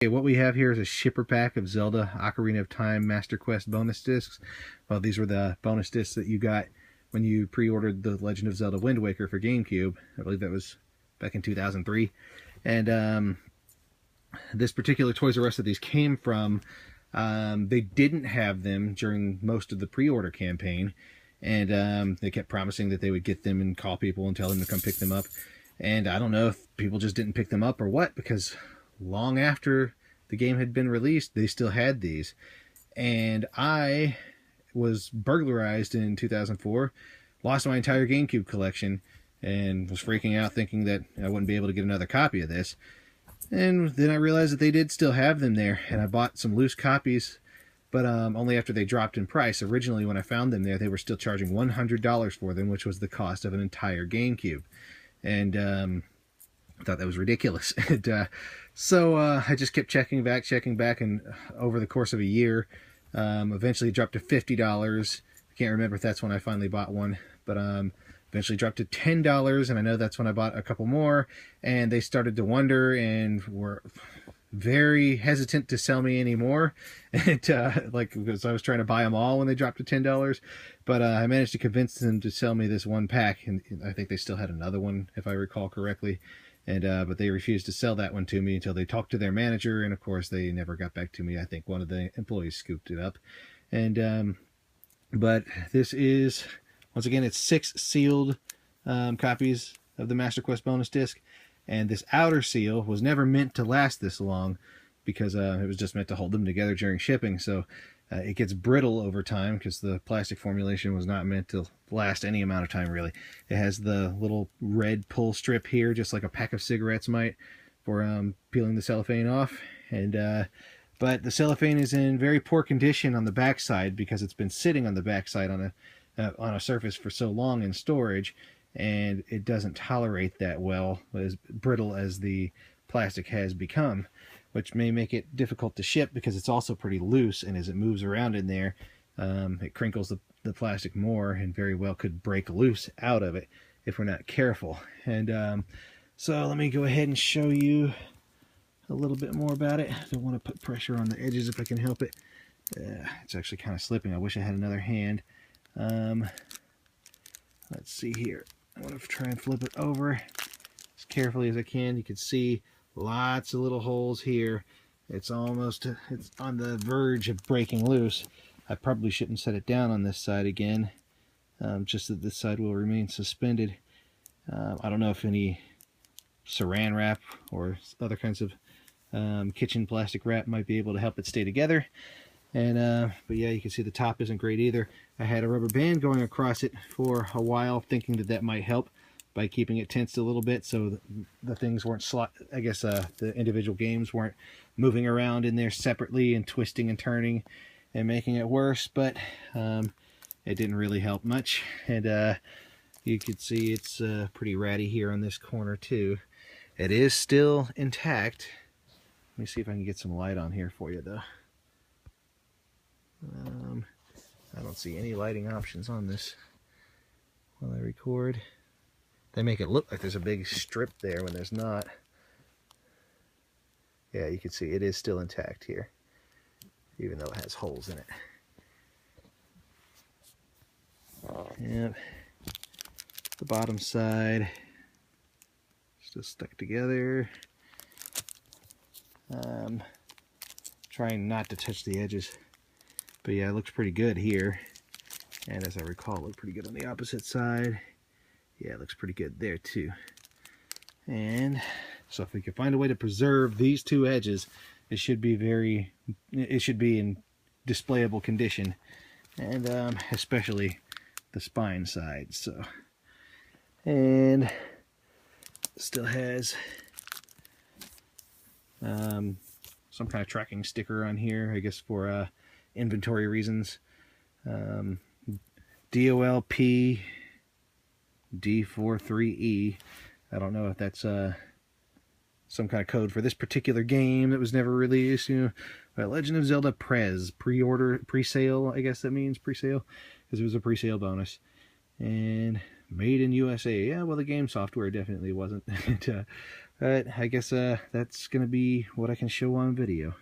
Okay, what we have here is a shipper pack of Zelda Ocarina of Time Master Quest bonus discs. Well, these were the bonus discs that you got when you pre-ordered The Legend of Zelda Wind Waker for GameCube. I believe that was back in 2003. And this particular Toys R Us that these came from, they didn't have them during most of the pre-order campaign. And they kept promising that they would get them and call people and tell them to come pick them up. And I don't know if people just didn't pick them up or what, because long after the game had been released, they still had these. And I was burglarized in 2004, lost my entire GameCube collection, and was freaking out thinking that I wouldn't be able to get another copy of this. And then I realized that they did still have them there, and I bought some loose copies, but only after they dropped in price. Originally, when I found them there, they were still charging $100 for them, which was the cost of an entire GameCube. And I thought that was ridiculous. And so I just kept checking back, and over the course of a year, eventually it dropped to $50. I can't remember if that's when I finally bought one, but eventually dropped to $10, and I know that's when I bought a couple more, and they started to wonder and were very hesitant to sell me anymore. And because I was trying to buy them all when they dropped to $10, but I managed to convince them to sell me this one pack, and I think they still had another one if I recall correctly. And but they refused to sell that one to me until they talked to their manager, and of course they never got back to me. I think one of the employees scooped it up. And but this is, once again, it's 6 sealed copies of the Master Quest bonus disc, and this outer seal was never meant to last this long, because it was just meant to hold them together during shipping. So it gets brittle over time because the plastic formulation was not meant to last any amount of time, really. It has the little red pull strip here, just like a pack of cigarettes might, for peeling the cellophane off. And but the cellophane is in very poor condition on the backside because it's been sitting on the backside on a surface for so long in storage, and it doesn't tolerate that well, as brittle as the plastic has become, which may make it difficult to ship because it's also pretty loose, and as it moves around in there, it crinkles the plastic more and very well could break loose out of it if we're not careful. And so let me go ahead and show you a little bit more about it. I don't want to put pressure on the edges if I can help it. It's actually kind of slipping. I wish I had another hand. Let's see here. I want to try and flip it over as carefully as I can. You can see lots of little holes here. It's on the verge of breaking loose. I probably shouldn't set it down on this side again, just that this side will remain suspended. I don't know if any saran wrap or other kinds of kitchen plastic wrap might be able to help it stay together. And but yeah, you can see the top isn't great either. I had a rubber band going across it for a while, thinking that might help by keeping it tensed a little bit, so the things weren't I guess the individual games weren't moving around in there separately and twisting and turning and making it worse. But it didn't really help much. And you can see it's pretty ratty here on this corner too. It is still intact. Let me see if I can get some light on here for you, though. I don't see any lighting options on this while I record. They make it look like there's a big strip there when there's not. Yeah, you can see it is still intact here, even though it has holes in it. Yep. The bottom side still stuck together. Trying not to touch the edges, but yeah, it looks pretty good here, and as I recall, it looked pretty good on the opposite side. Yeah, it looks pretty good there too. And so if we can find a way to preserve these two edges, it should be in displayable condition, and especially the spine side. So, and still has some kind of tracking sticker on here, I guess for inventory reasons. DOLP D43E. I don't know if that's some kind of code for this particular game that was never released. You know, Legend of Zelda pre-sale, I guess that means pre-sale, because it was a pre-sale bonus. And made in USA. Yeah, well, the game software definitely wasn't. But I guess that's going to be what I can show on video.